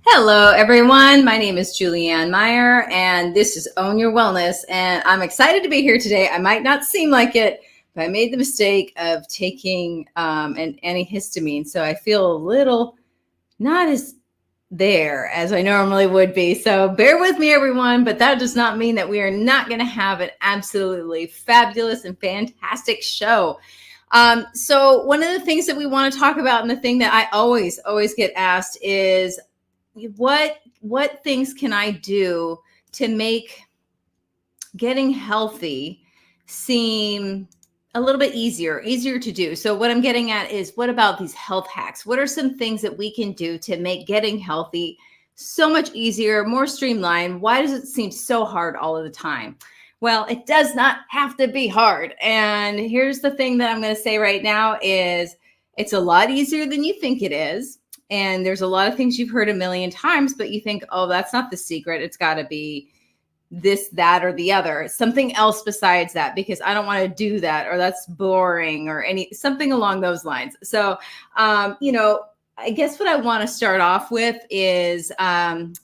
Hello, everyone. My name is Julianne Meyer, and this is Own Your Wellness. And I'm excited to be here today. I might not seem like it, but I made the mistake of taking an antihistamine. So I feel a little not as there as I normally would be. So bear with me, everyone. But that does not mean that we are not going to have an absolutely fabulous and fantastic show. So one of the things that we want to talk about, and the thing that I always get asked is, what things can I do to make getting healthy seem a little bit easier to do? So what I'm getting at is, what about these health hacks? What are some things that we can do to make getting healthy so much easier, more streamlined? Why does it seem so hard all of the time? Well, it does not have to be hard. And here's the thing that I'm going to say right now is, it's a lot easier than you think it is. And there's a lot of things you've heard a million times, but you think, oh, that's not the secret. It's got to be this, that, or the other, something else besides that, because I don't want to do that, or that's boring, or something along those lines. So, I guess what I want to start off with is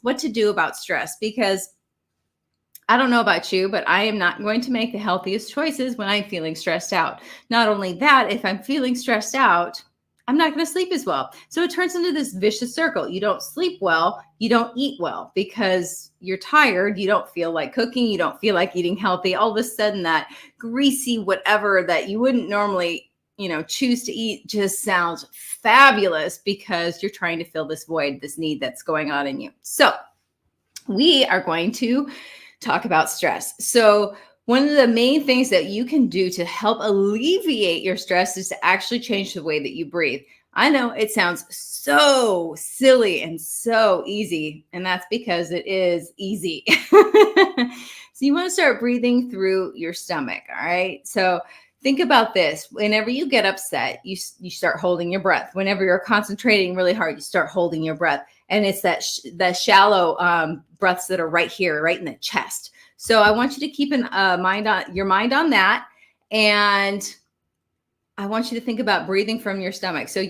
what to do about stress, because I don't know about you, but I am not going to make the healthiest choices when I'm feeling stressed out. Not only that, if I'm feeling stressed out, I'm not going to sleep as well. So it turns into this vicious circle. You don't sleep well, you don't eat well because you're tired, you don't feel like cooking, you don't feel like eating healthy. All of a sudden, that greasy whatever that you wouldn't normally, choose to eat just sounds fabulous because you're trying to fill this void, this need that's going on in you. So we are going to talk about stress. So one of the main things that you can do to help alleviate your stress is to actually change the way that you breathe. I know it sounds so silly and so easy, and that's because it is easy. So you want to start breathing through your stomach, all right? So think about this. Whenever you get upset, you start holding your breath. Whenever you're concentrating really hard, you start holding your breath. And it's that shallow breaths that are right here, right in the chest. So I want you to keep your mind on that. And I want you to think about breathing from your stomach. So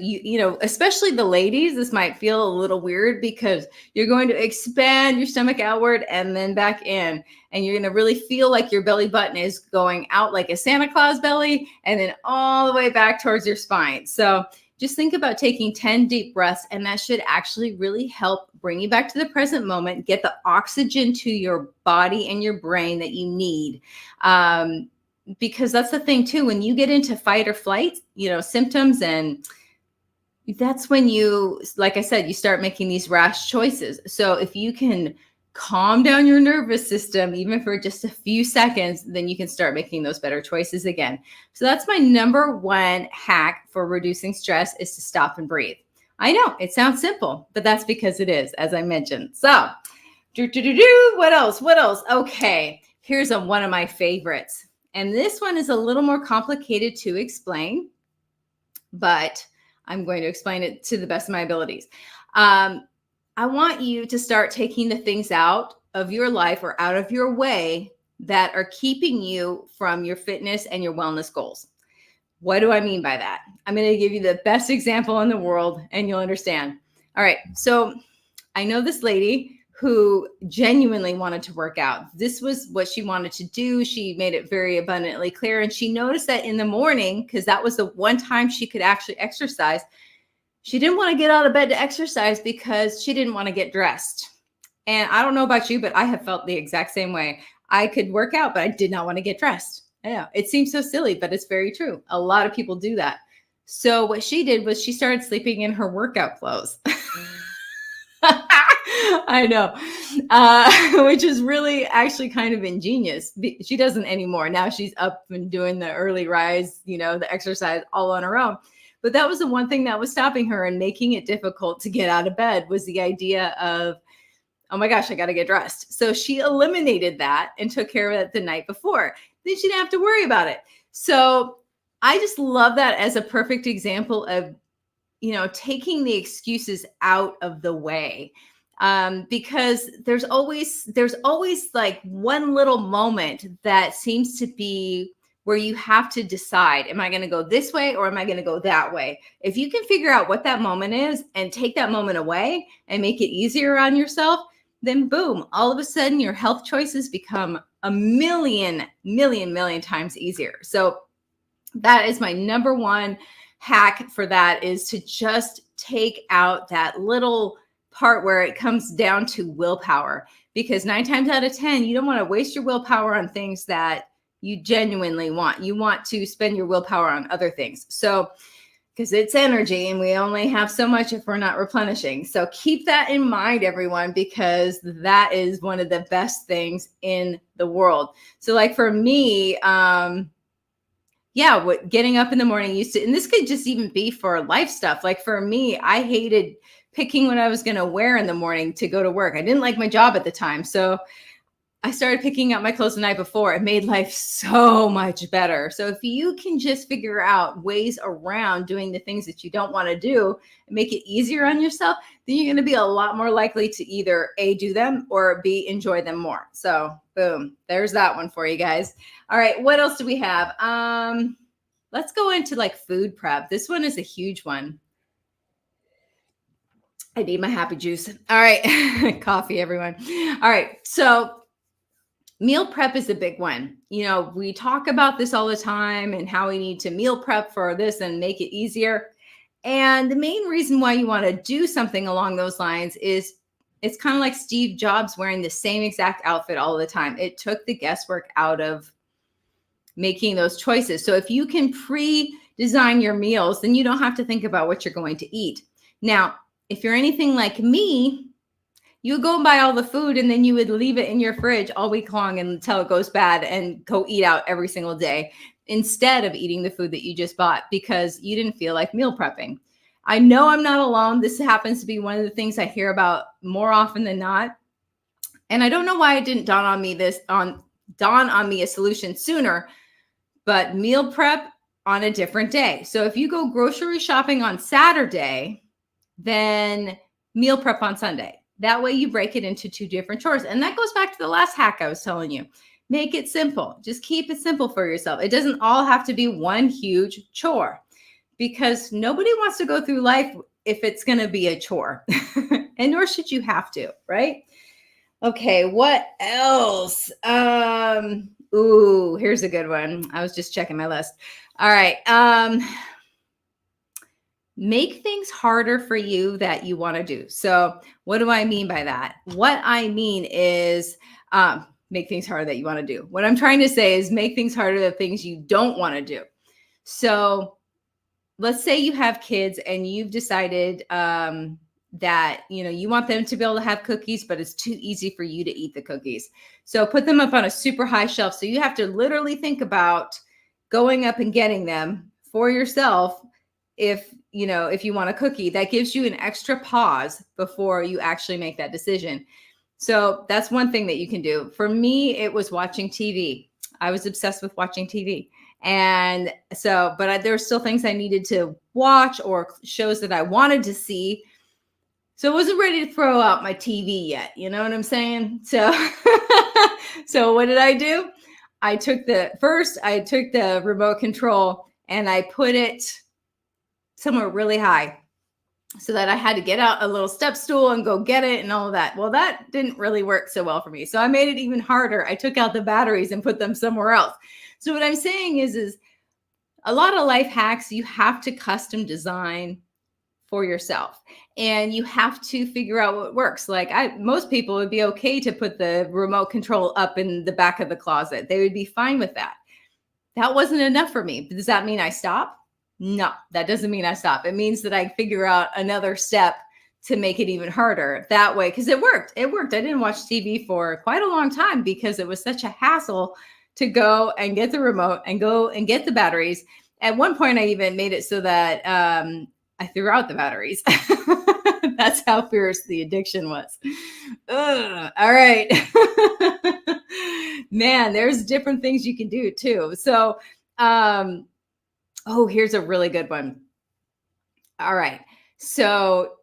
especially the ladies, this might feel a little weird because you're going to expand your stomach outward and then back in. And you're going to really feel like your belly button is going out like a Santa Claus belly and then all the way back towards your spine. So just think about taking 10 deep breaths, and that should actually really help bring you back to the present moment, get the oxygen to your body and your brain that you need. Because that's the thing too, when you get into fight or flight, symptoms, and that's when you, like I said, you start making these rash choices. So if you can calm down your nervous system, even for just a few seconds, then you can start making those better choices again. So that's my number one hack for reducing stress, is to stop and breathe. I know it sounds simple, but that's because it is, as I mentioned. So what else? Okay, here's one of my favorites. And this one is a little more complicated to explain, but I'm going to explain it to the best of my abilities. I want you to start taking the things out of your life or out of your way that are keeping you from your fitness and your wellness goals. What do I mean by that? I'm going to give you the best example in the world and you'll understand. All right. So I know this lady who genuinely wanted to work out. This was what she wanted to do. She made it very abundantly clear. And she noticed that in the morning, because that was the one time she could actually exercise, she didn't want to get out of bed to exercise because she didn't want to get dressed. And I don't know about you, but I have felt the exact same way. I could work out, but I did not want to get dressed. Yeah, it seems so silly, but it's very true. A lot of people do that. So what she did was she started sleeping in her workout clothes. I know, which is really actually kind of ingenious. She doesn't anymore. Now she's up and doing the early rise, the exercise all on her own. But that was the one thing that was stopping her and making it difficult to get out of bed, was the idea of, oh my gosh, I got to get dressed. So she eliminated that and took care of it the night before. Then she didn't have to worry about it. So I just love that as a perfect example of, taking the excuses out of the way. Because there's always like one little moment that seems to be where you have to decide, am I going to go this way or am I going to go that way? If you can figure out what that moment is and take that moment away and make it easier on yourself, then boom, all of a sudden your health choices become a million times easier. So that is my number one hack for that, is to just take out that little part where it comes down to willpower, because 9 times out of 10, you don't want to waste your willpower on things that you genuinely want. You want to spend your willpower on other things. So, because it's energy and we only have so much if we're not replenishing. So keep that in mind, everyone, because that is one of the best things in the world. So like for me, what getting up in the morning used to, and this could just even be for life stuff. Like for me, I hated picking what I was going to wear in the morning to go to work. I didn't like my job at the time. So I started picking out my clothes the night before. It made life so much better. So if you can just figure out ways around doing the things that you don't want to do and make it easier on yourself, then you're going to be a lot more likely to either A, do them, or B, enjoy them more. So boom, there's that one for you guys. All right, what else do we have? Let's go into like food prep. This one is a huge one. I need my happy juice. All right, coffee, everyone. All right, so meal prep is a big one. You know, we talk about this all the time and how we need to meal prep for this and make it easier. And the main reason why you want to do something along those lines is it's kind of like Steve Jobs wearing the same exact outfit all the time. It took the guesswork out of making those choices. So if you can pre-design your meals, then you don't have to think about what you're going to eat. Now, if you're anything like me, you would go and buy all the food and then you would leave it in your fridge all week long until it goes bad and go eat out every single day instead of eating the food that you just bought because you didn't feel like meal prepping. I know I'm not alone. This happens to be one of the things I hear about more often than not. And I don't know why it didn't dawn on me a solution sooner, but meal prep on a different day. So if you go grocery shopping on Saturday, then meal prep on Sunday. That way you break it into 2 different chores. And that goes back to the last hack I was telling you. Make it simple. Just keep it simple for yourself. It doesn't all have to be one huge chore because nobody wants to go through life if it's going to be a chore. And nor should you have to, right? Okay, what else? Here's a good one. I was just checking my list. All right. Make things harder for you that you want to do. So what do I mean by that? What I mean is make things harder that you want to do. What I'm trying to say is make things harder the things you don't want to do. So let's say you have kids and you've decided that, you know, you want them to be able to have cookies, but it's too easy for you to eat the cookies. So put them up on a super high shelf. So you have to literally think about going up and getting them for yourself. If you want a cookie, that gives you an extra pause before you actually make that decision. So that's one thing that you can do. For me, it was watching TV. I was obsessed with watching TV. And so, but there were still things I needed to watch or shows that I wanted to see. So I wasn't ready to throw out my TV yet. You know what I'm saying? So, so what did I do? I took the remote control and I put it somewhere really high so that I had to get out a little step stool and go get it and all of that. Well, that didn't really work so well for me. So I made it even harder. I took out the batteries and put them somewhere else. So what I'm saying is a lot of life hacks you have to custom design for yourself, and you have to figure out what works. Like most people would be okay to put the remote control up in the back of the closet. They would be fine with that. That wasn't enough for me. Does that mean I stop? No, that doesn't mean I stop. It means that I figure out another step to make it even harder that way. Because it worked. I didn't watch TV for quite a long time because it was such a hassle to go and get the remote and go and get the batteries. At one point, I even made it so that I threw out the batteries. That's how fierce the addiction was. Ugh. All right. Man, there's different things you can do too. So, here's a really good one. All right. So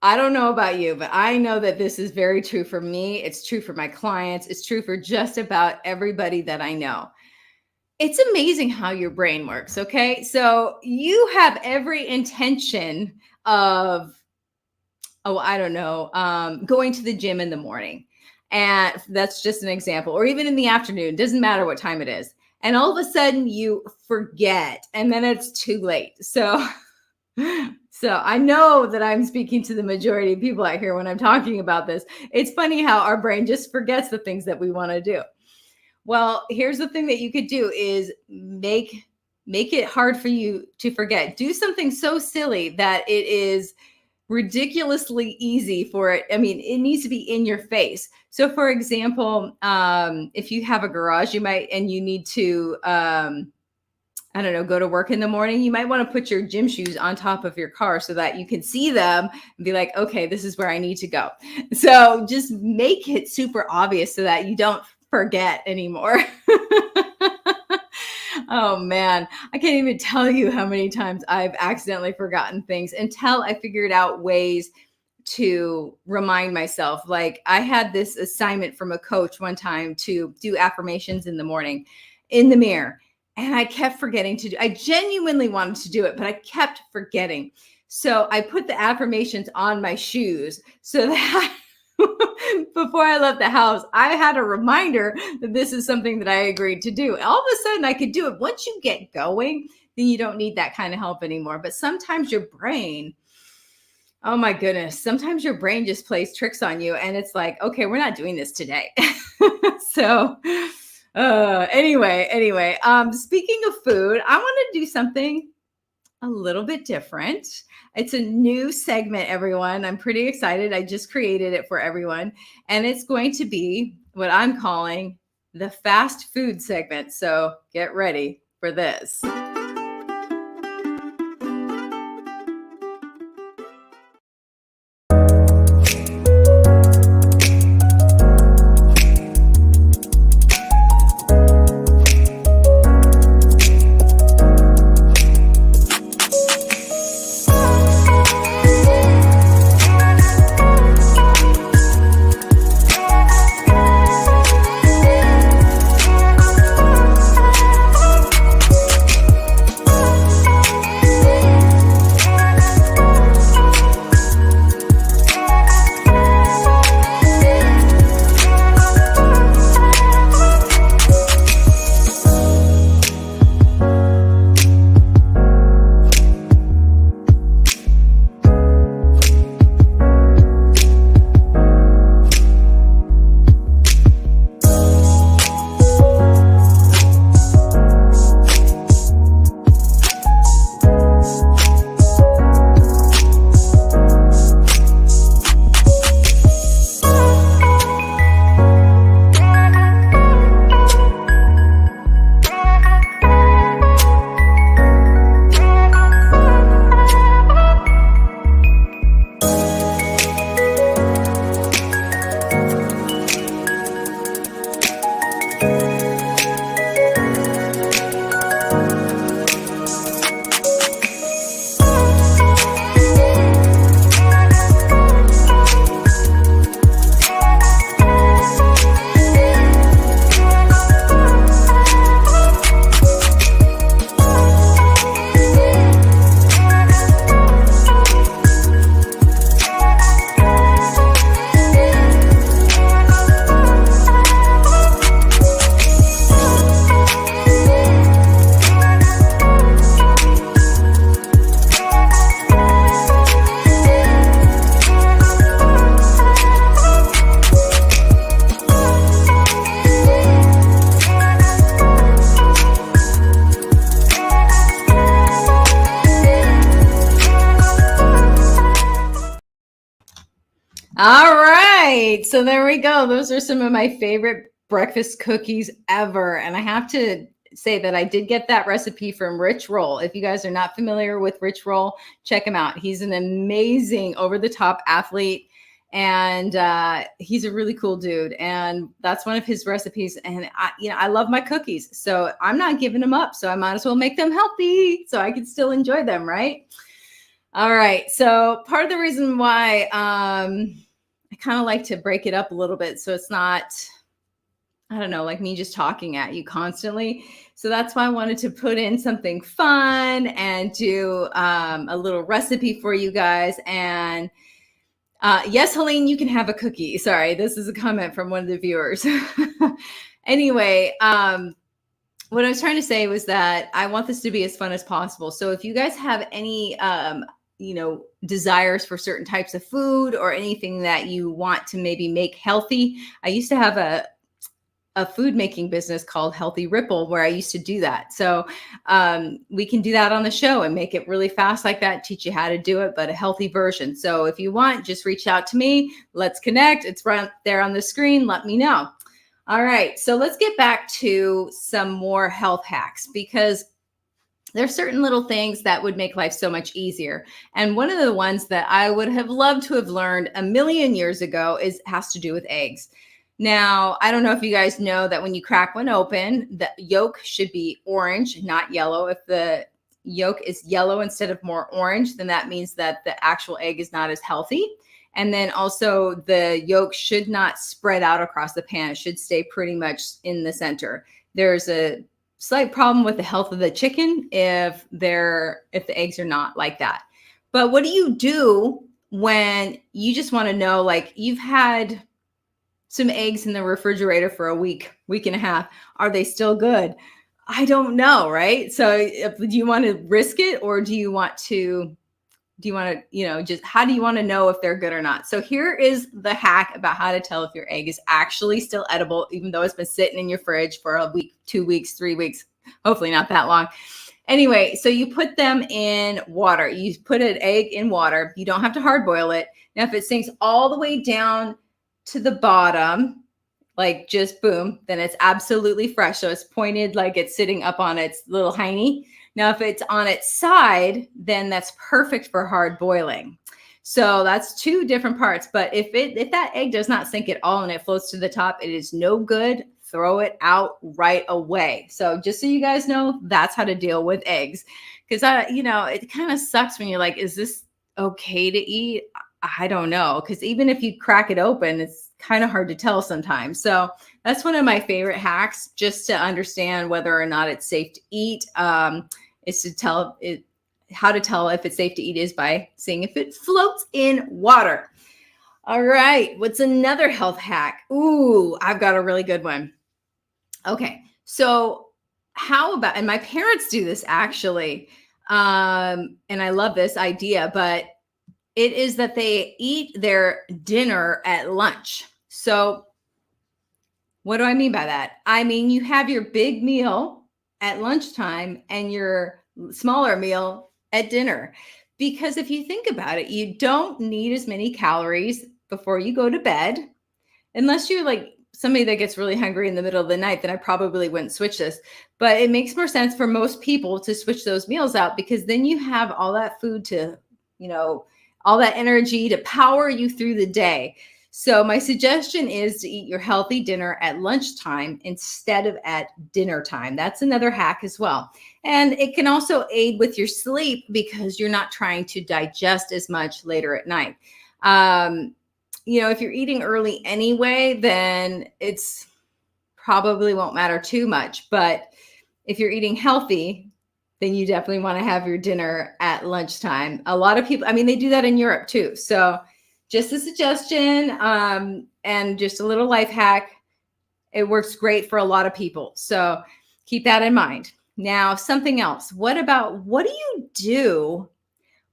I don't know about you, but I know that this is very true for me. It's true for my clients. It's true for just about everybody that I know. It's amazing how your brain works. Okay. So you have every intention of, oh, I don't know, going to the gym in the morning. And that's just an example, or even in the afternoon, doesn't matter what time it is. And all of a sudden you forget, and then it's too late. So, so I know that I'm speaking to the majority of people out here when I'm talking about this. It's funny how our brain just forgets the things that we want to do. Well, here's the thing that you could do is make it hard for you to forget. Do something so silly that it is ridiculously easy for it. I mean, it needs to be in your face. So, for example, if you have a garage, you might, and you need to, I don't know, go to work in the morning, you might want to put your gym shoes on top of your car so that you can see them and be like, okay, this is where I need to go. So, just make it super obvious so that you don't forget anymore. Oh man, I can't even tell you how many times I've accidentally forgotten things until I figured out ways to remind myself. Like I had this assignment from a coach one time to do affirmations in the morning in the mirror, and I kept forgetting to do. I genuinely wanted to do it, but I kept forgetting. So I put the affirmations on my shoes so that before I left the house, I had a reminder that this is something that I agreed to do. All of a sudden, I could do it. Once you get going, then you don't need that kind of help anymore. But sometimes your brain, oh my goodness, sometimes your brain just plays tricks on you. And it's like, okay, we're not doing this today. So, anyway, speaking of food, I want to do something a little bit different. It's a new segment, everyone. I'm pretty excited. I just created it for everyone. And it's going to be what I'm calling the fast food segment. So get ready for this. All right. So there we go. Those are some of my favorite breakfast cookies ever. And I have to say that I did get that recipe from Rich Roll. If you guys are not familiar with Rich Roll, check him out. He's an amazing over-the-top athlete. And he's a really cool dude. And that's one of his recipes. And I love my cookies. So I'm not giving them up. So I might as well make them healthy so I can still enjoy them, right? All right. So part of the reason why I kind of like to break it up a little bit so it's not I don't know, like me just talking at you constantly. So that's why I wanted to put in something fun and do a little recipe for you guys. And yes, Helene, you can have a cookie. Sorry, this is a comment from one of the viewers. Anyway, what I was trying to say was that I want this to be as fun as possible. So if you guys have any, desires for certain types of food or anything that you want to maybe make healthy, I used to have a food making business called Healthy Ripple where I used to do that. So we can do that on the show and make it really fast like that, teach you how to do it, but a healthy version. So if you want, just reach out to me. Let's connect. It's right there on the screen. Let me know. All right. So let's get back to some more health hacks because there's certain little things that would make life so much easier. And one of the ones that I would have loved to have learned a million years ago has to do with eggs. Now, I don't know if you guys know that when you crack one open, the yolk should be orange, not yellow. If the yolk is yellow instead of more orange, then that means that the actual egg is not as healthy. And then also the yolk should not spread out across the pan. It should stay pretty much in the center. There's a slight problem with the health of the chicken if the eggs are not like that. But what do you do when you just want to know, like you've had some eggs in the refrigerator for a week and a half. Are they still good? I don't know, right? So do you want to risk it or do you want to, just how do you want to know if they're good or not? So here is the hack about how to tell if your egg is actually still edible, even though it's been sitting in your fridge for a week, 2 weeks, 3 weeks, hopefully not that long. Anyway, so you put them in water. You put an egg in water. You don't have to hard boil it. Now, if it sinks all the way down to the bottom, like just boom, then it's absolutely fresh. So it's pointed like it's sitting up on its little hiney. Now, if it's on its side, then that's perfect for hard boiling. So that's two different parts. But if that egg does not sink at all and it floats to the top, it is no good. Throw it out right away. So just so you guys know, that's how to deal with eggs. Because it kind of sucks when you're like, is this okay to eat? I don't know, because even if you crack it open, it's kind of hard to tell sometimes. So that's one of my favorite hacks, just to understand whether or not it's safe to eat. Is to tell it how to tell if it's safe to eat is by seeing if it floats in water. All right, what's another health hack? Ooh, I've got a really good one. Okay, so how about, and my parents do this actually, and I love this idea, but it is that they eat their dinner at lunch. So what do I mean by that? I mean, you have your big meal at lunchtime and your smaller meal at dinner. Because if you think about it, you don't need as many calories before you go to bed, unless you're like somebody that gets really hungry in the middle of the night, then I probably wouldn't switch this. But it makes more sense for most people to switch those meals out because then you have all that food to, all that energy to power you through the day. So my suggestion is to eat your healthy dinner at lunchtime instead of at dinner time. That's another hack as well. And it can also aid with your sleep because you're not trying to digest as much later at night. If you're eating early anyway, then it's probably won't matter too much. But if you're eating healthy, then you definitely want to have your dinner at lunchtime. A lot of people, they do that in Europe too. So just a suggestion and just a little life hack. It works great for a lot of people. So keep that in mind. Now, something else. What do you do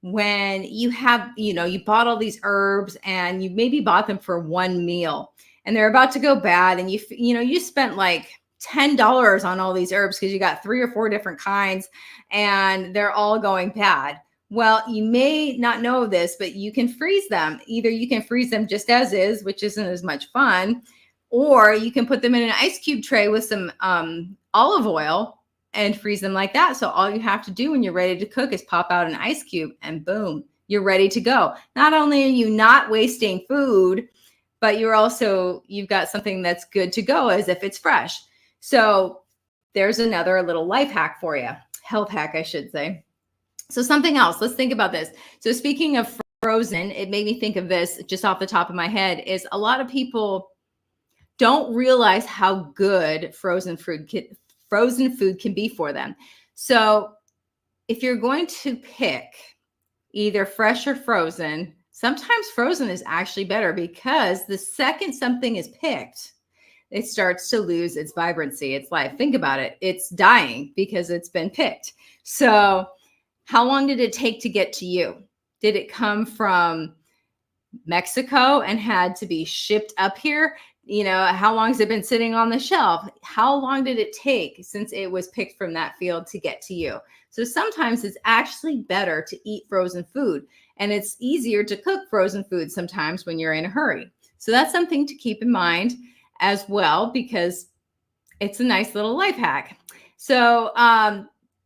when you have, you bought all these herbs and you maybe bought them for one meal and they're about to go bad and you spent like $10 on all these herbs because you got 3 or 4 different kinds and they're all going bad. Well, you may not know this, but you can freeze them. Either you can freeze them just as is, which isn't as much fun, or you can put them in an ice cube tray with some olive oil and freeze them like that. So all you have to do when you're ready to cook is pop out an ice cube and boom, you're ready to go. Not only are you not wasting food, but you've got something that's good to go as if it's fresh. So there's another little life hack for you. Health hack, I should say. So something else, let's think about this. So speaking of frozen, it made me think of this just off the top of my head is a lot of people, don't realize how good frozen food can be for them. So if you're going to pick either fresh or frozen, sometimes frozen is actually better, because the second something is picked, it starts to lose its vibrancy, its life. Think about it. It's dying because it's been picked. So how long did it take to get to you? Did it come from Mexico and had to be shipped up here? How long has it been sitting on the shelf? How long did it take since it was picked from that field to get to you? So sometimes it's actually better to eat frozen food, and it's easier to cook frozen food sometimes when you're in a hurry. So that's something to keep in mind as well, because it's a nice little life hack. So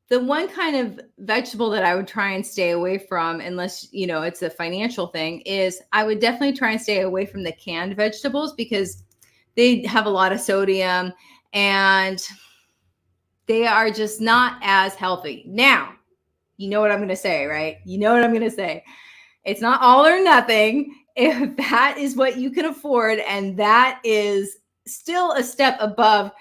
the one kind of vegetable that I would try and stay away from, unless, it's a financial thing, is I would definitely try and stay away from the canned vegetables, because they have a lot of sodium and they are just not as healthy. Now, you know what I'm going to say, right? You know what I'm going to say. It's not all or nothing. If that is what you can afford, and that is still a step above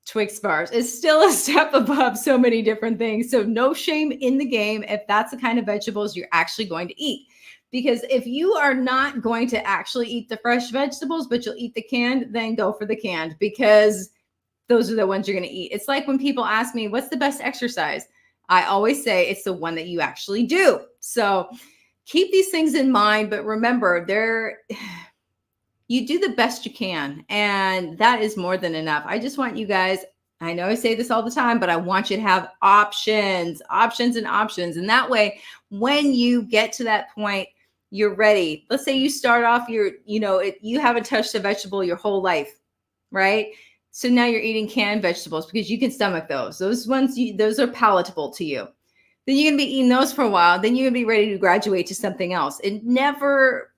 Twix bars, it's still a step above so many different things. So no shame in the game if that's the kind of vegetables you're actually going to eat. Because if you are not going to actually eat the fresh vegetables, but you'll eat the canned, then go for the canned, because those are the ones you're going to eat. It's like when people ask me, what's the best exercise? I always say it's the one that you actually do. So keep these things in mind, but remember, you do the best you can, and that is more than enough. I just want you guys, I know I say this all the time, but I want you to have options. And that way, when you get to that point, you're ready. Let's say you start off, you haven't touched a vegetable your whole life, right? So now you're eating canned vegetables because you can stomach those. Those ones, those are palatable to you. Then you're going to be eating those for a while. Then you're going to be ready to graduate to something else. It never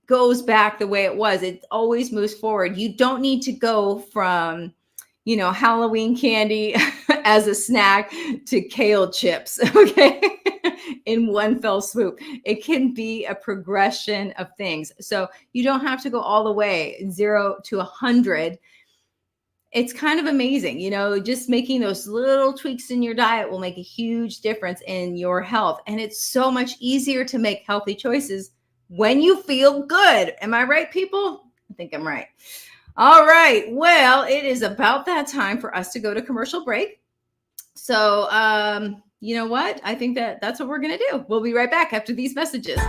goes back the way it was. It always moves forward. You don't need to go from, Halloween candy as a snack to kale chips, okay, in one fell swoop. It can be a progression of things. So you don't have to go all the way 0 to 100. It's kind of amazing, just making those little tweaks in your diet will make a huge difference in your health. And it's so much easier to make healthy choices when you feel good. Am I right, people? I think I'm right. All right. Well, it is about that time for us to go to commercial break. So, you know what? I think that's what we're going to do. We'll be right back after these messages.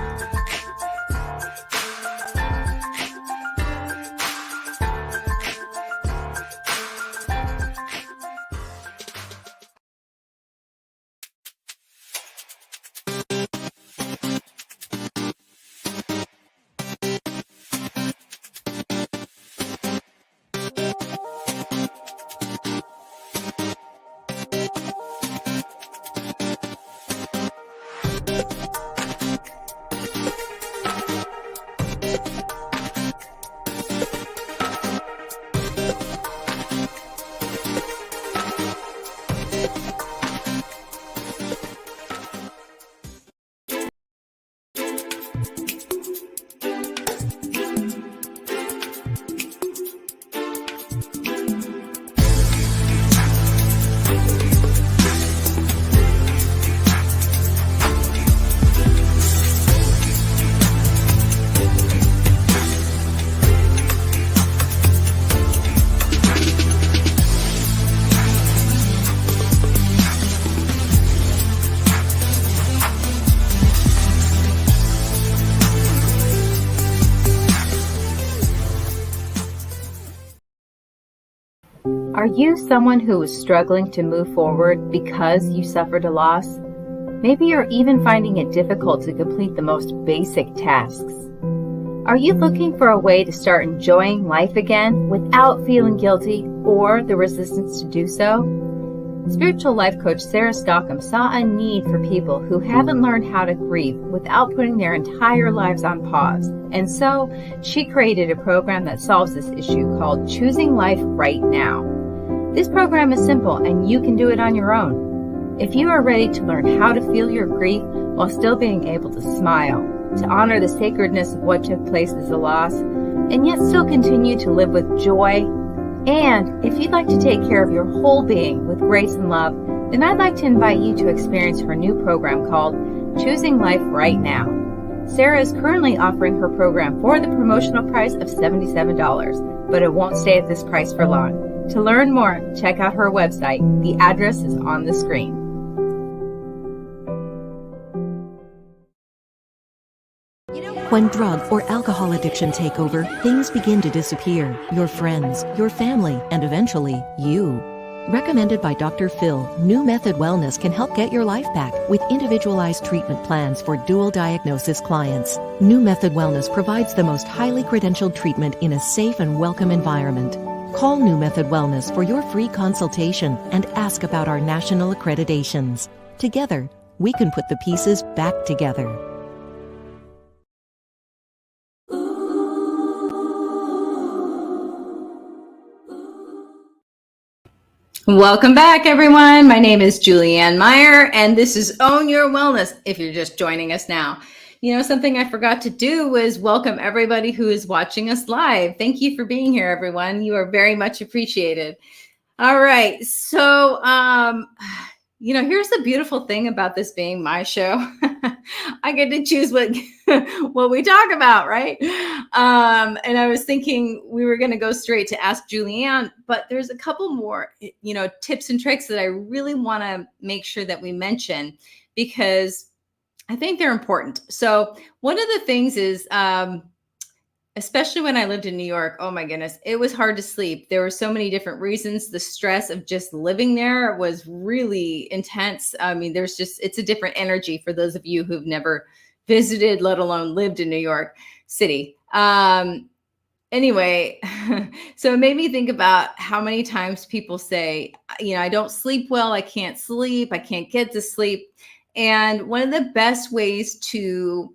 Are you someone who is struggling to move forward because you suffered a loss? Maybe you're even finding it difficult to complete the most basic tasks. Are you looking for a way to start enjoying life again without feeling guilty or the resistance to do so? Spiritual life coach Sarah Stockham saw a need for people who haven't learned how to grieve without putting their entire lives on pause. And so she created a program that solves this issue called Choosing Life Right Now. This program is simple and you can do it on your own. If you are ready to learn how to feel your grief while still being able to smile, to honor the sacredness of what took place as a loss, and yet still continue to live with joy? And if you'd like to take care of your whole being with grace and love, then I'd like to invite you to experience her new program called Choosing Life Right Now. Sarah is currently offering her program for the promotional price of $77, but it won't stay at this price for long. To learn more, check out her website. The address is on the screen. When drug or alcohol addiction take over, things begin to disappear. Your friends, your family, and eventually, you. Recommended by Dr. Phil, New Method Wellness can help get your life back with individualized treatment plans for dual diagnosis clients. New Method Wellness provides the most highly credentialed treatment in a safe and welcome environment. Call New Method Wellness for your free consultation and ask about our national accreditations. Together, we can put the pieces back together. Welcome back, everyone. My name is Julianne Meyer, and this is Own Your Wellness, if you're just joining us now. You know, something I forgot to do was welcome everybody who is watching us live. Thank you for being here, everyone. You are very much appreciated. All right. So, here's the beautiful thing about this being my show. I get to choose what we talk about, right? And I was thinking we were going to go straight to Ask Julianne, but there's a couple more, tips and tricks that I really want to make sure that we mention because I think they're important. So one of the things is, especially when I lived in New York, oh my goodness, it was hard to sleep. There were so many different reasons. The stress of just living there was really intense. I mean, it's a different energy for those of you who've never visited, let alone lived in New York City. Anyway, so it made me think about how many times people say, I don't sleep well. I can't sleep. I can't get to sleep. And one of the best ways to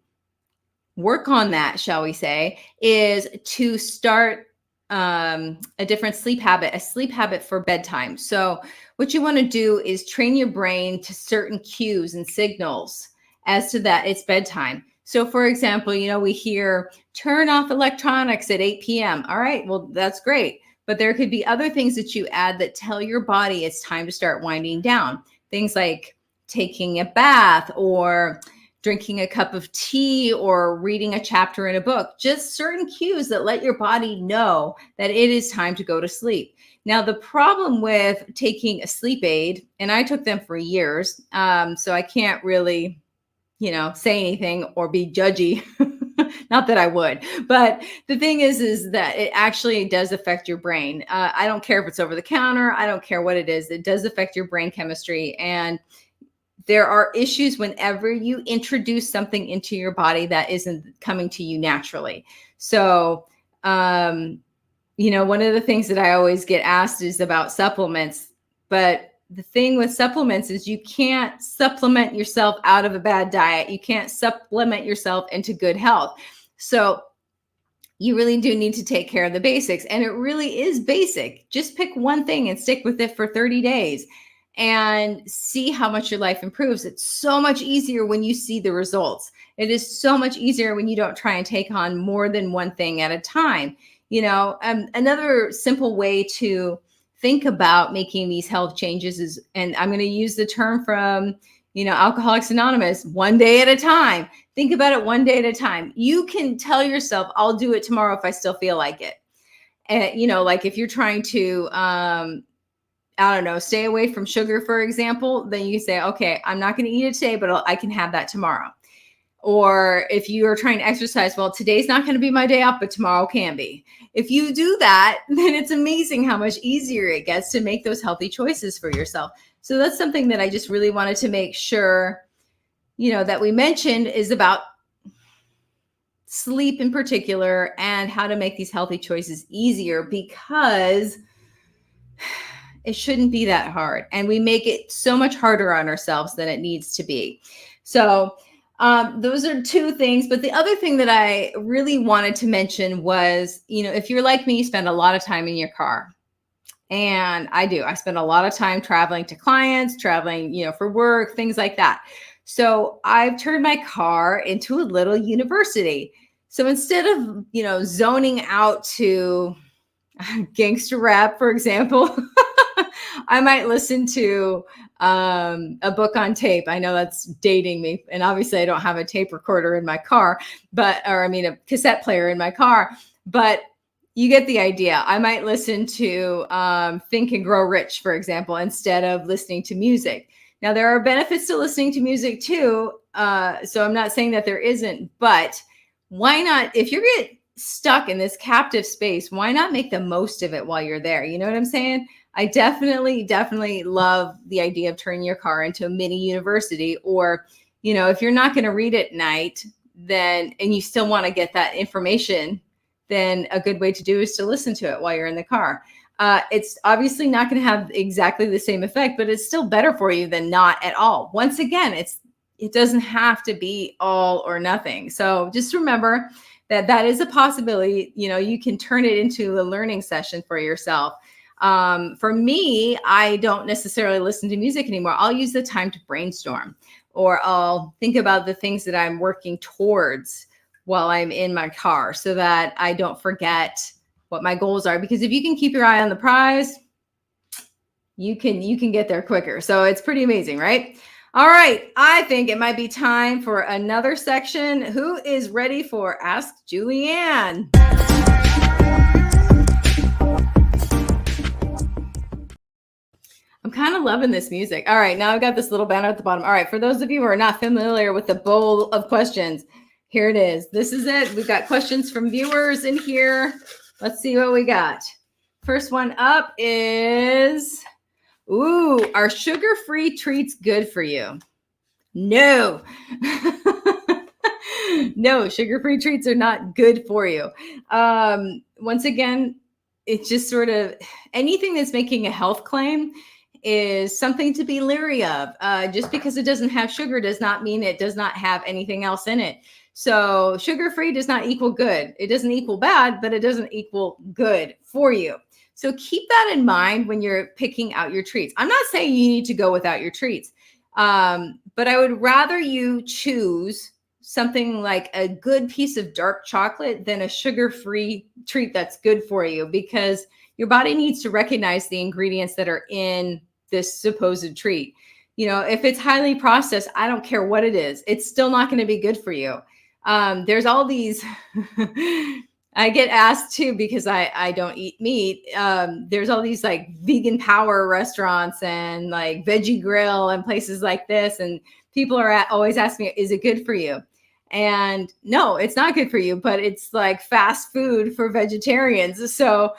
work on that, shall we say, is to start a different sleep habit, a sleep habit for bedtime. So what you want to do is train your brain to certain cues and signals as to that it's bedtime. So for example, we hear turn off electronics at 8 p.m. All right, well, that's great. But there could be other things that you add that tell your body it's time to start winding down. Things like taking a bath or drinking a cup of tea or reading a chapter in a book, just certain cues that let your body know that it is time to go to sleep. Now, the problem with taking a sleep aid, and I took them for years, so I can't really, say anything or be judgy. Not that I would, but the thing is that it actually does affect your brain. I don't care if it's over the counter. I don't care what it is. It does affect your brain chemistry. And there are issues whenever you introduce something into your body that isn't coming to you naturally. So, one of the things that I always get asked is about supplements. But the thing with supplements is you can't supplement yourself out of a bad diet. You can't supplement yourself into good health. So you really do need to take care of the basics. And it really is basic. Just pick one thing and stick with it for 30 days. And see how much your life improves. It's so much easier when you see the results. It is so much easier when you don't try and take on more than one thing at a time. Another simple way to think about making these health changes is, and I'm going to use the term from, Alcoholics Anonymous, one day at a time. Think about it one day at a time. You can tell yourself, I'll do it tomorrow if I still feel like it. And, like if you're trying to, stay away from sugar, for example, then you say, okay, I'm not going to eat it today, but I can have that tomorrow. Or if you are trying to exercise, well, today's not going to be my day off, but tomorrow can be. If you do that, then it's amazing how much easier it gets to make those healthy choices for yourself. So that's something that I just really wanted to make sure, that we mentioned is about sleep in particular and how to make these healthy choices easier because it shouldn't be that hard. And we make it so much harder on ourselves than it needs to be. So those are two things. But the other thing that I really wanted to mention was, if you're like me, you spend a lot of time in your car. And I do. I spend a lot of time traveling to clients, traveling, for work, things like that. So I've turned my car into a little university. So instead of, zoning out to gangster rap, for example, I might listen to a book on tape. I know that's dating me. And obviously I don't have a tape recorder in my car, a cassette player in my car, but you get the idea. I might listen to Think and Grow Rich, for example, instead of listening to music. Now, there are benefits to listening to music too. So I'm not saying that there isn't, but why not? If you're stuck in this captive space, why not make the most of it while you're there? You know what I'm saying? I definitely love the idea of turning your car into a mini university. Or, if you're not going to read at night, and you still want to get that information, then a good way to do is to listen to it while you're in the car. It's obviously not going to have exactly the same effect, but it's still better for you than not at all. Once again, it doesn't have to be all or nothing. So just remember that is a possibility. You can turn it into a learning session for yourself. For me, I don't necessarily listen to music anymore. I'll use the time to brainstorm, or I'll think about the things that I'm working towards while I'm in my car, so that I don't forget what my goals are. Because if you can keep your eye on the prize, you can get there quicker. So it's pretty amazing, right? All right. I think it might be time for another section. Who is ready for Ask Julianne? I'm kind of loving this music. All right. Now I've got this little banner at the bottom. All right. For those of you who are not familiar with the bowl of questions, here it is. This is it. We've got questions from viewers in here. Let's see what we got. First one up is, are sugar-free treats good for you? No. No, sugar-free treats are not good for you. Once again, it's just sort of anything that's making a health claim is something to be leery of. Just because it doesn't have sugar does not mean it does not have anything else in it. So sugar-free does not equal good. It doesn't equal bad, but it doesn't equal good for you. So keep that in mind when you're picking out your treats. I'm not saying you need to go without your treats, but I would rather you choose something like a good piece of dark chocolate than a sugar-free treat that's good for you, because your body needs to recognize the ingredients that are in this supposed treat. If it's highly processed, I don't care what it is, it's still not going to be good for you. There's all these, I get asked too, because I don't eat meat. There's all these like vegan power restaurants and like Veggie Grill and places like this. And people are always asking me, is it good for you? And no, it's not good for you, but it's like fast food for vegetarians. So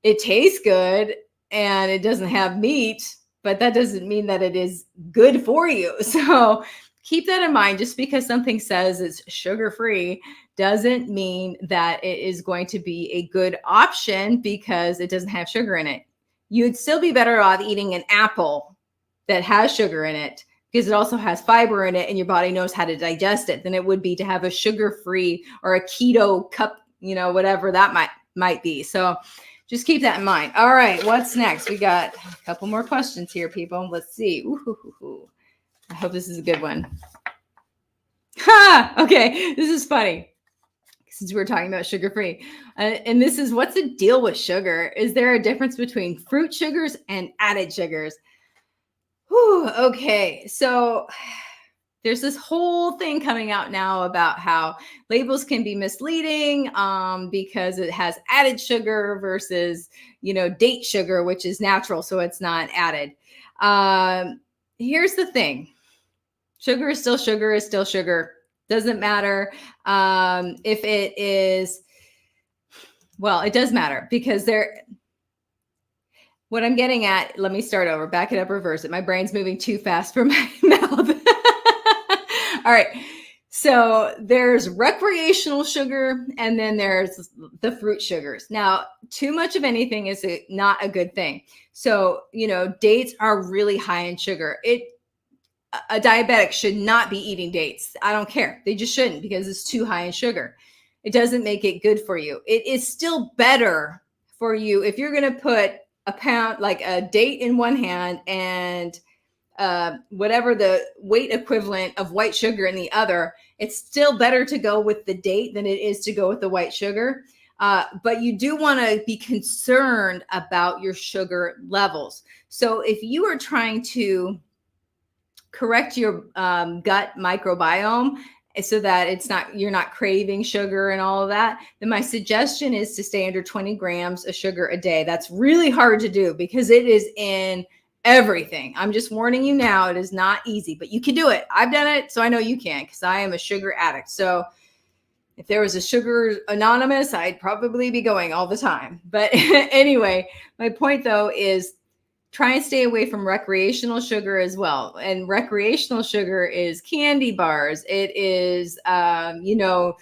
it tastes good and it doesn't have meat, but that doesn't mean that it is good for you. So keep that in mind. Just because something says it's sugar-free doesn't mean that it is going to be a good option because it doesn't have sugar in it. You'd still be better off eating an apple that has sugar in it, because it also has fiber in it and your body knows how to digest it, than it would be to have a sugar-free or a keto cup, whatever that might be. So just keep that in mind. All right, what's next? We got a couple more questions here, people. Let's see. Ooh. I hope this is a good one. Ha! Okay, this is funny, since we're talking about sugar-free. And this is, what's the deal with sugar? Is there a difference between fruit sugars and added sugars? Whew, okay, so there's this whole thing coming out now about how labels can be misleading because it has added sugar versus, date sugar, which is natural, so it's not added. Here's the thing. Sugar is still sugar. Doesn't matter if it is, well, it does matter, because what I'm getting at, let me start over, back it up, reverse it. My brain's moving too fast for my mouth. All right. So there's recreational sugar, and then there's the fruit sugars. Now, too much of anything is not a good thing. So, dates are really high in sugar. A diabetic should not be eating dates. I don't care. They just shouldn't, because it's too high in sugar. It doesn't make it good for you. It is still better for you if you're going to put a pound, like a date in one hand and whatever the weight equivalent of white sugar in the other, it's still better to go with the date than it is to go with the white sugar. But you do want to be concerned about your sugar levels. So if you are trying to correct your gut microbiome so that you're not craving sugar and all of that, then my suggestion is to stay under 20 grams of sugar a day. That's really hard to do because it is in everything. I'm just warning you now, it is not easy, but you can do it. I've done it, so I know you can, because I am a sugar addict. So if there was a Sugar Anonymous, I'd probably be going all the time. But anyway, my point though is try and stay away from recreational sugar as well. And recreational sugar is candy bars. It is, the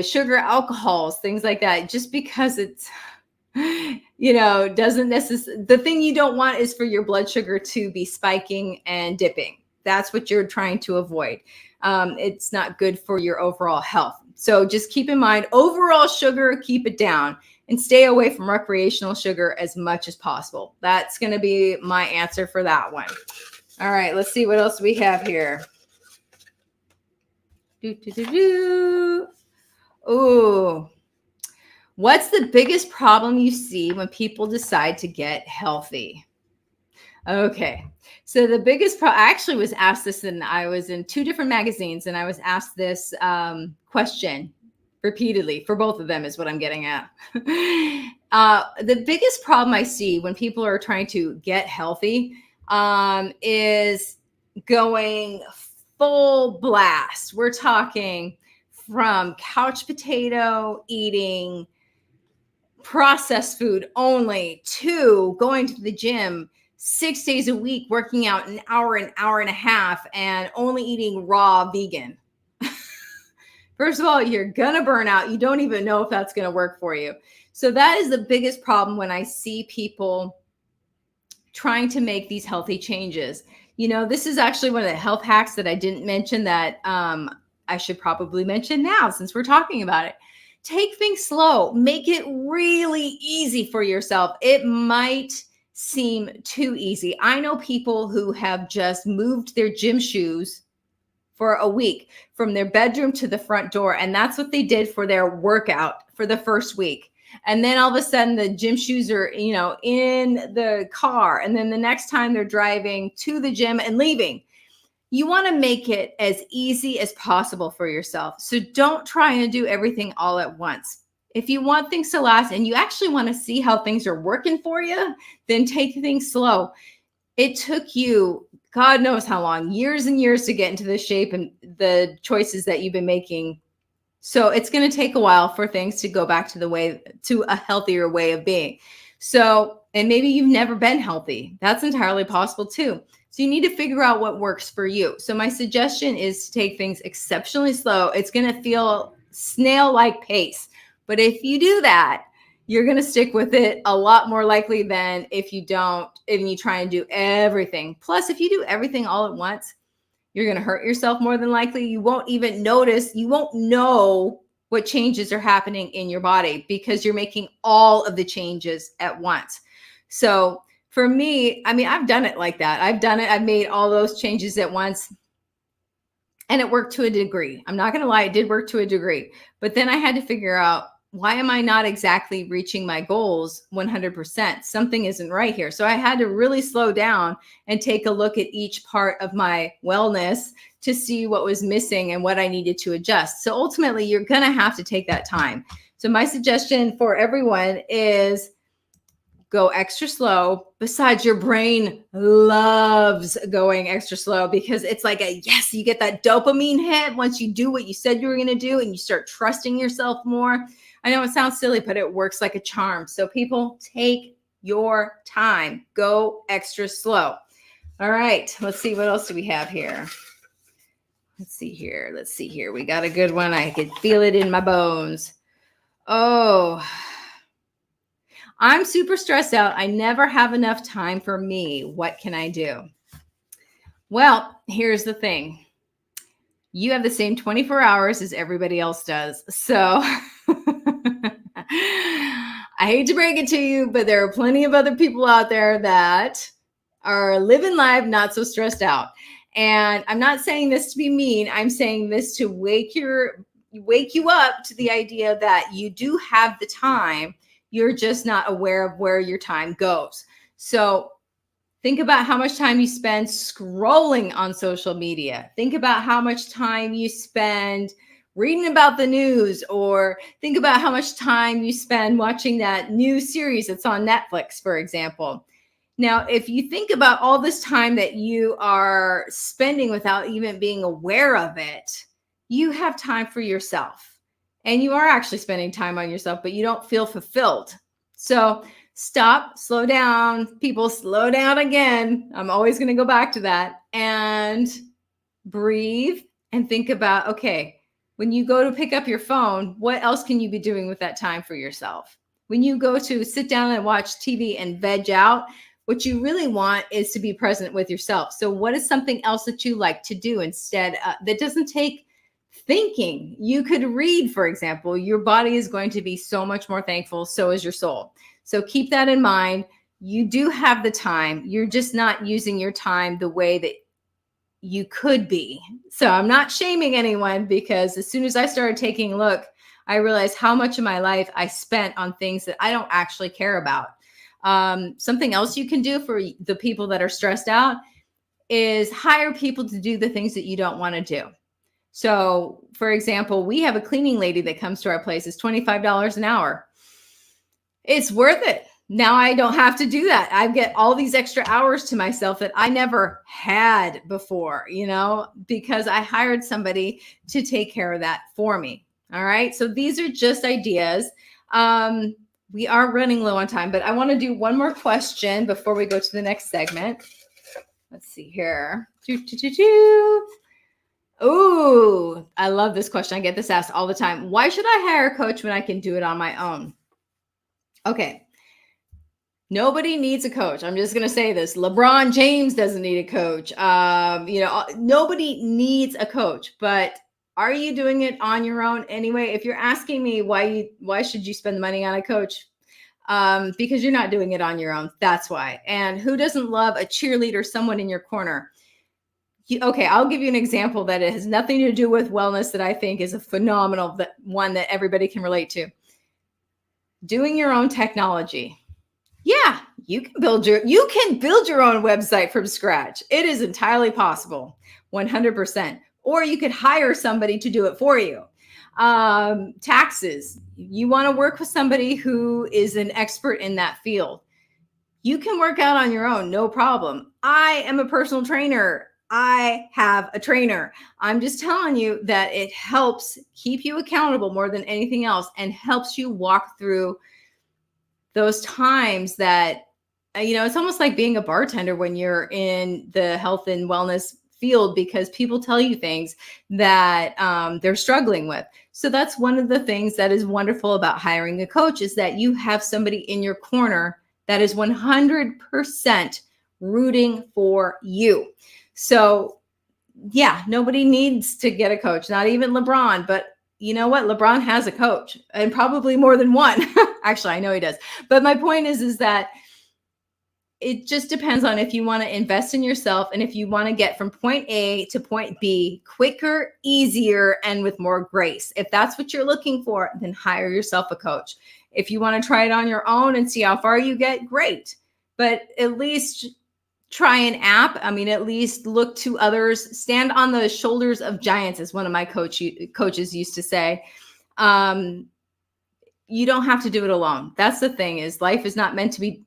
sugar alcohols, things like that, just because it's, doesn't necessarily, the thing you don't want is for your blood sugar to be spiking and dipping. That's what you're trying to avoid. It's not good for your overall health. So just keep in mind, overall sugar, keep it down and stay away from recreational sugar as much as possible. That's going to be my answer for that one. All right, let's see what else we have here. Oh, what's the biggest problem you see when people decide to get healthy? Okay, so the biggest problem, I actually was asked this, and I was in 2 different magazines, and I was asked this question repeatedly for both of them is what I'm getting at. The biggest problem I see when people are trying to get healthy is going full blast. We're talking from couch potato eating, processed food only, to going to the gym 6 days a week, working out an hour and a half, and only eating raw vegan. First of all, you're going to burn out. You don't even know if that's going to work for you. So that is the biggest problem when I see people trying to make these healthy changes. This is actually one of the health hacks that I didn't mention that I should probably mention now since we're talking about it. Take things slow. Make it really easy for yourself. It might seem too easy. I know people who have just moved their gym shoes for a week from their bedroom to the front door. And that's what they did for their workout for the first week. And then all of a sudden the gym shoes are, in the car. And then the next time they're driving to the gym and leaving. You want to make it as easy as possible for yourself. So don't try and do everything all at once. If you want things to last and you actually want to see how things are working for you, then take things slow. It took you, God knows how long, years and years to get into the shape and the choices that you've been making. So it's going to take a while for things to go back to a healthier way of being. So, and maybe you've never been healthy. That's entirely possible too. So you need to figure out what works for you. So my suggestion is to take things exceptionally slow. It's going to feel snail-like pace. But if you do that, you're going to stick with it a lot more likely than if you don't, and you try and do everything. Plus, if you do everything all at once, you're going to hurt yourself more than likely. You won't even notice. You won't know what changes are happening in your body because you're making all of the changes at once. So for me, I've done it like that. I've done it. I've made all those changes at once. And it worked to a degree. I'm not going to lie, it did work to a degree. But then I had to figure out, why am I not exactly reaching my goals 100%? Something isn't right here. So I had to really slow down and take a look at each part of my wellness to see what was missing and what I needed to adjust. So ultimately, you're going to have to take that time. So my suggestion for everyone is go extra slow. Besides, your brain loves going extra slow because it's like yes, you get that dopamine hit once you do what you said you were going to do and you start trusting yourself more. I know it sounds silly, but it works like a charm. So people, take your time. Go extra slow. All right, let's see. What else do we have here? Let's see here. We got a good one. I could feel it in my bones. Oh, I'm super stressed out. I never have enough time for me. What can I do? Well, here's the thing. You have the same 24 hours as everybody else does. So I hate to break it to you, but there are plenty of other people out there that are living life not so stressed out. And I'm not saying this to be mean. I'm saying this to wake you up to the idea that you do have the time. You're just not aware of where your time goes. So think about how much time you spend scrolling on social media. Think about how much time you spend reading about the news, or think about how much time you spend watching that new series that's on Netflix, for example. Now, if you think about all this time that you are spending without even being aware of it, you have time for yourself. And you are actually spending time on yourself, but you don't feel fulfilled. So stop, slow down. People, slow down again. I'm always going to go back to that. And breathe and think about, okay, when you go to pick up your phone, what else can you be doing with that time for yourself? When you go to sit down and watch TV and veg out, what you really want is to be present with yourself. So what is something else that you like to do instead that doesn't take thinking? You could read, for example. Your body is going to be so much more thankful. So is your soul. So keep that in mind. You do have the time. You're just not using your time the way that you could be. So I'm not shaming anyone, because as soon as I started taking a look, I realized how much of my life I spent on things that I don't actually care about. Something else you can do for the people that are stressed out is hire people to do the things that you don't want to do. So, for example, we have a cleaning lady that comes to our place. It's $25 an hour. It's worth it. Now I don't have to do that. I get all these extra hours to myself that I never had before, because I hired somebody to take care of that for me. All right. So these are just ideas. We are running low on time, but I want to do one more question before we go to the next segment. Let's see here. Oh, I love this question. I get this asked all the time. Why should I hire a coach when I can do it on my own? Okay. Nobody needs a coach. I'm just going to say this. LeBron James doesn't need a coach. Nobody needs a coach, but are you doing it on your own anyway? If you're asking me why should you spend the money on a coach? Because you're not doing it on your own. That's why. And who doesn't love a cheerleader, someone in your corner? Okay, I'll give you an example that it has nothing to do with wellness that I think is a phenomenal one that everybody can relate to. Doing your own technology. Yeah, you can build your own website from scratch. It is entirely possible, 100%. Or you could hire somebody to do it for you. Taxes. You want to work with somebody who is an expert in that field. You can work out on your own, no problem. I am a personal trainer. I have a trainer. I'm just telling you that it helps keep you accountable more than anything else, and helps you walk through those times that, it's almost like being a bartender when you're in the health and wellness field, because people tell you things that they're struggling with. So that's one of the things that is wonderful about hiring a coach, is that you have somebody in your corner that is 100% rooting for you. So yeah, nobody needs to get a coach, not even LeBron, but you know what? LeBron has a coach, and probably more than one. Actually, I know he does. But my point is that it just depends on if you want to invest in yourself, and if you want to get from point A to point B quicker, easier, and with more grace. If that's what you're looking for, then hire yourself a coach. If you want to try it on your own and see how far you get, great. But at least try an app. At least look to others. Stand on the shoulders of giants, as one of my coaches used to say. You don't have to do it alone. That's the thing, is life is not meant to be,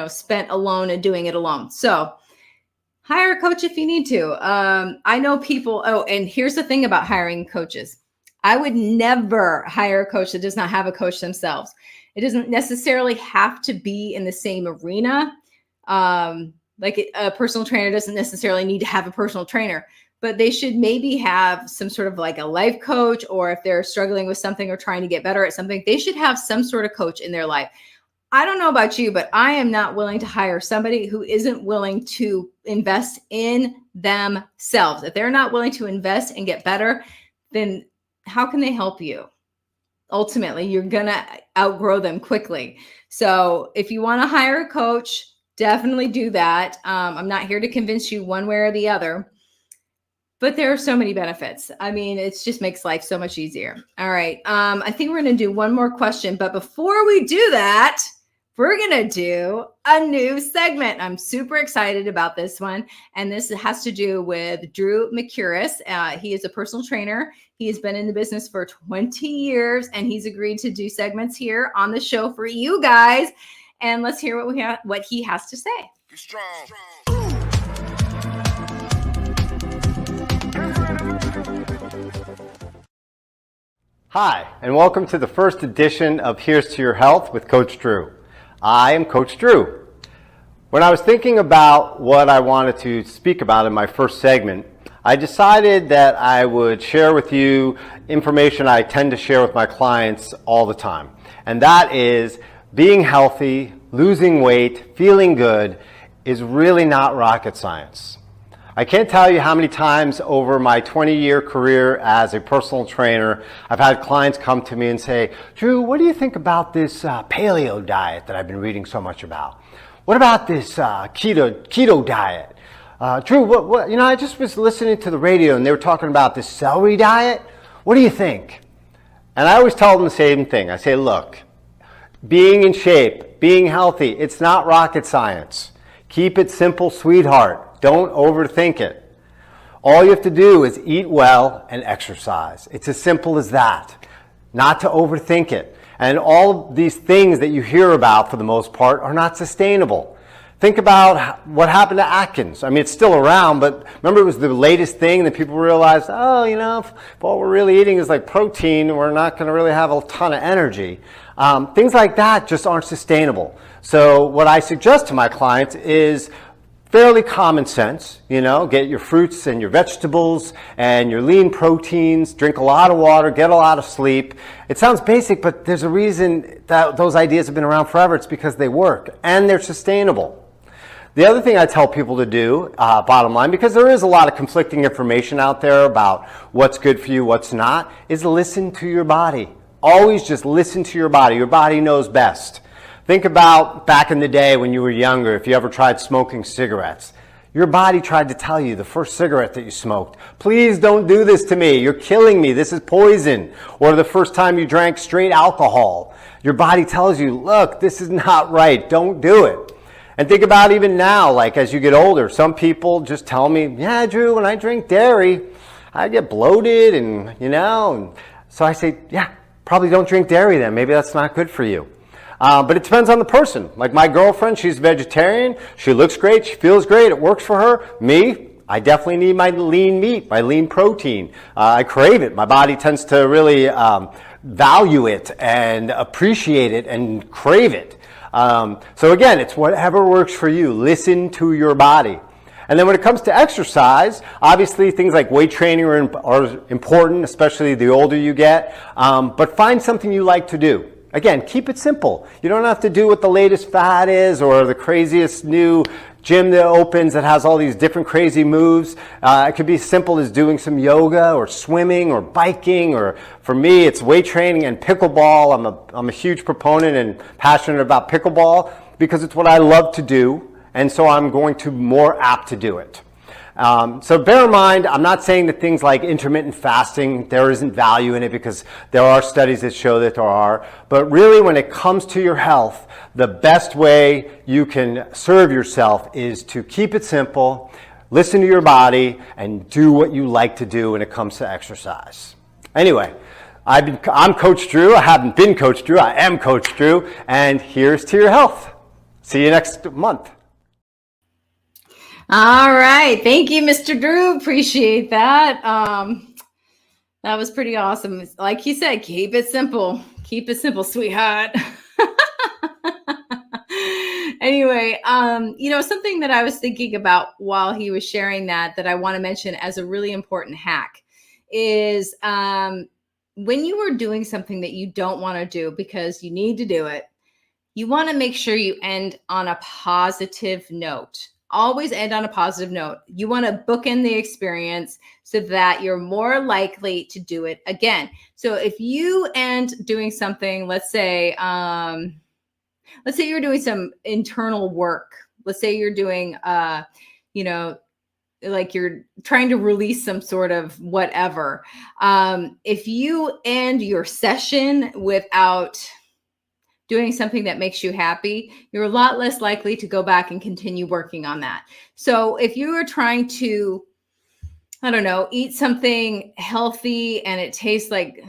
spent alone and doing it alone. So hire a coach if you need to. I know people. Oh, and here's the thing about hiring coaches. I would never hire a coach that does not have a coach themselves. It doesn't necessarily have to be in the same arena. Like a personal trainer doesn't necessarily need to have a personal trainer, but they should maybe have some sort of like a life coach, or if they're struggling with something or trying to get better at something, they should have some sort of coach in their life. I don't know about you, but I am not willing to hire somebody who isn't willing to invest in themselves. If they're not willing to invest and get better, then how can they help you? Ultimately, you're going to outgrow them quickly. So if you want to hire a coach, definitely do that. I'm not here to convince you one way or the other, but there are so many benefits. I mean, it just makes life so much easier. All right. I think we're going to do one more question, but before we do that, we're going to do a new segment. I'm super excited about this one. And this has to do with Drew McCurris. He is a personal trainer. He has been in the business for 20 years, and he's agreed to do segments here on the show for you guys. And let's hear what he has to say. Be strong. Hi, and welcome to the first edition of Here's to Your Health with Coach Drew. I am Coach Drew. When I was thinking about what I wanted to speak about in my first segment, I decided that I would share with you information I tend to share with my clients all the time. And that is being healthy, losing weight, feeling good is really not rocket science. I can't tell you how many times over my 20-year career as a personal trainer, I've had clients come to me and say, Drew, what do you think about this paleo diet that I've been reading so much about? What about this keto diet? Drew, what, I just was listening to the radio and they were talking about this celery diet. What do you think? And I always tell them the same thing. I say, look, being in shape, being healthy, it's not rocket science. Keep it simple, sweetheart. Don't overthink it. All you have to do is eat well and exercise. It's as simple as that. Not to overthink it. And all these things that you hear about for the most part are not sustainable. Think about what happened to Atkins. I mean, it's still around, but remember it was the latest thing that people realized, if all we're really eating is like protein, we're not going to really have a ton of energy. Things like that just aren't sustainable. So what I suggest to my clients is fairly common sense, get your fruits and your vegetables and your lean proteins, drink a lot of water, get a lot of sleep. It sounds basic, but there's a reason that those ideas have been around forever. It's because they work and they're sustainable. The other thing I tell people to do, bottom line, because there is a lot of conflicting information out there about what's good for you, what's not, is listen to your body. Always just listen to your body. Your body knows best. Think about back in the day when you were younger, if you ever tried smoking cigarettes. Your body tried to tell you the first cigarette that you smoked, please don't do this to me, you're killing me, this is poison. Or the first time you drank straight alcohol, your body tells you, look, this is not right, don't do it. And think about even now, like as you get older, some people just tell me, yeah, Drew, when I drink dairy, I get bloated and so I say, yeah, probably don't drink dairy then, maybe that's not good for you. But it depends on the person. Like my girlfriend, she's vegetarian. She looks great. She feels great. It works for her. Me, I definitely need my lean meat, my lean protein. I crave it. My body tends to really value it and appreciate it and crave it. So again, it's whatever works for you. Listen to your body. And then when it comes to exercise, obviously things like weight training are important, especially the older you get. But find something you like to do. Again, keep it simple. You don't have to do what the latest fad is or the craziest new gym that opens that has all these different crazy moves. It could be as simple as doing some yoga or swimming or biking, or for me, it's weight training and pickleball. I'm a huge proponent and passionate about pickleball because it's what I love to do, and so I'm going to be more apt to do it. So bear in mind, I'm not saying that things like intermittent fasting, there isn't value in it, because there are studies that show that there are. But really, when it comes to your health, the best way you can serve yourself is to keep it simple, listen to your body, and do what you like to do when it comes to exercise. Anyway, I'm Coach Drew. I haven't been Coach Drew. I am Coach Drew. And here's to your health. See you next month. All right. Thank you, Mr. Drew. Appreciate that. That was pretty awesome. Like he said, keep it simple. Keep it simple, sweetheart. Anyway, something that I was thinking about while he was sharing that I want to mention as a really important hack is when you are doing something that you don't want to do because you need to do it, you want to make sure you end on a positive note. Always end on a positive note. You want to bookend the experience so that you're more likely to do it again. So if you end doing something, let's say you're doing some internal work, let's say you're doing, like you're trying to release some sort of whatever. If you end your session without doing something that makes you happy, you're a lot less likely to go back and continue working on that. So if you are trying to, I don't know, eat something healthy and it tastes like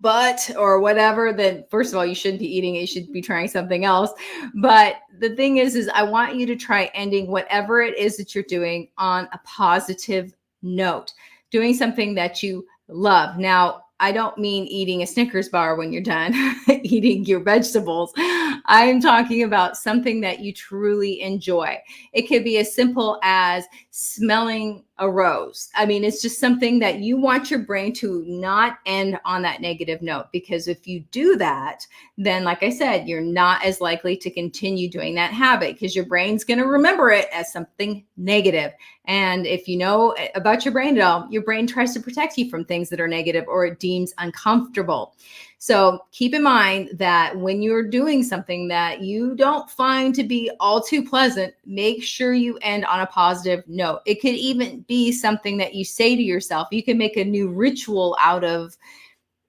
butt or whatever, then first of all, you shouldn't be eating it. You should be trying something else. But the thing is I want you to try ending whatever it is that you're doing on a positive note, doing something that you love. Now, I don't mean eating a Snickers bar when you're done eating your vegetables. I'm talking about something that you truly enjoy. It could be as simple as smelling a rose. I mean, it's just something that you want your brain to not end on that negative note, because if you do that, then like I said, you're not as likely to continue doing that habit because your brain's going to remember it as something negative. And if you know about your brain at all, your brain tries to protect you from things that are negative or it deems uncomfortable. So keep in mind that when you're doing something that you don't find to be all too pleasant, make sure you end on a positive note. It could even be something that you say to yourself. You can make a new ritual out of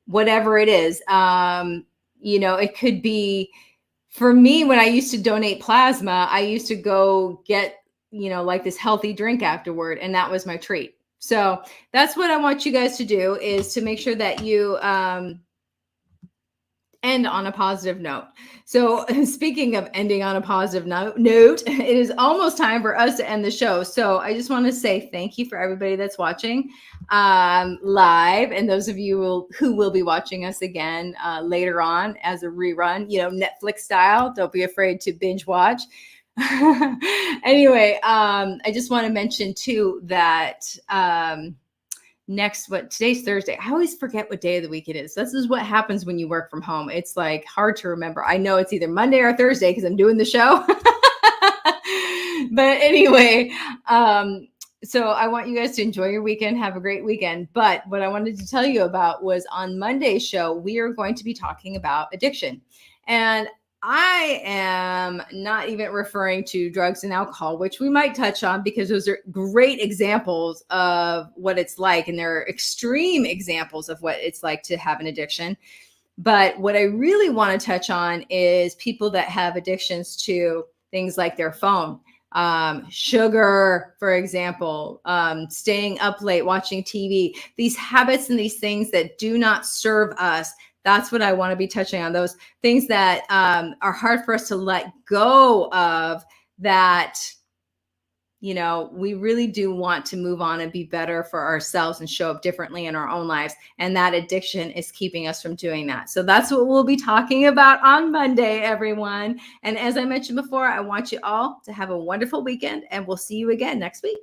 whatever it is. It could be, for me, when I used to donate plasma, I used to go get, like this healthy drink afterward, and that was my treat. So that's what I want you guys to do, is to make sure that you end on a positive note. So speaking of ending on a positive note, it is almost time for us to end the show. So I just want to say thank you for everybody that's watching live, and those of you who will be watching us again later on as a rerun, Netflix style. Don't be afraid to binge watch. Anyway, I just want to mention too that today's Thursday. I always forget what day of the week it is. This is what happens when you work from home. It's like hard to remember. I know it's either Monday or Thursday because I'm doing the show. But anyway, so I want you guys to enjoy your weekend. Have a great weekend. But what I wanted to tell you about was on Monday's show, we are going to be talking about addiction. And I am not even referring to drugs and alcohol, which we might touch on because those are great examples of what it's like. And they're extreme examples of what it's like to have an addiction. But what I really want to touch on is people that have addictions to things like their phone, sugar, for example, staying up late, watching TV, these habits and these things that do not serve us. That's what I want to be touching on, those things that are hard for us to let go of, that, we really do want to move on and be better for ourselves and show up differently in our own lives. And that addiction is keeping us from doing that. So that's what we'll be talking about on Monday, everyone. And as I mentioned before, I want you all to have a wonderful weekend, and we'll see you again next week.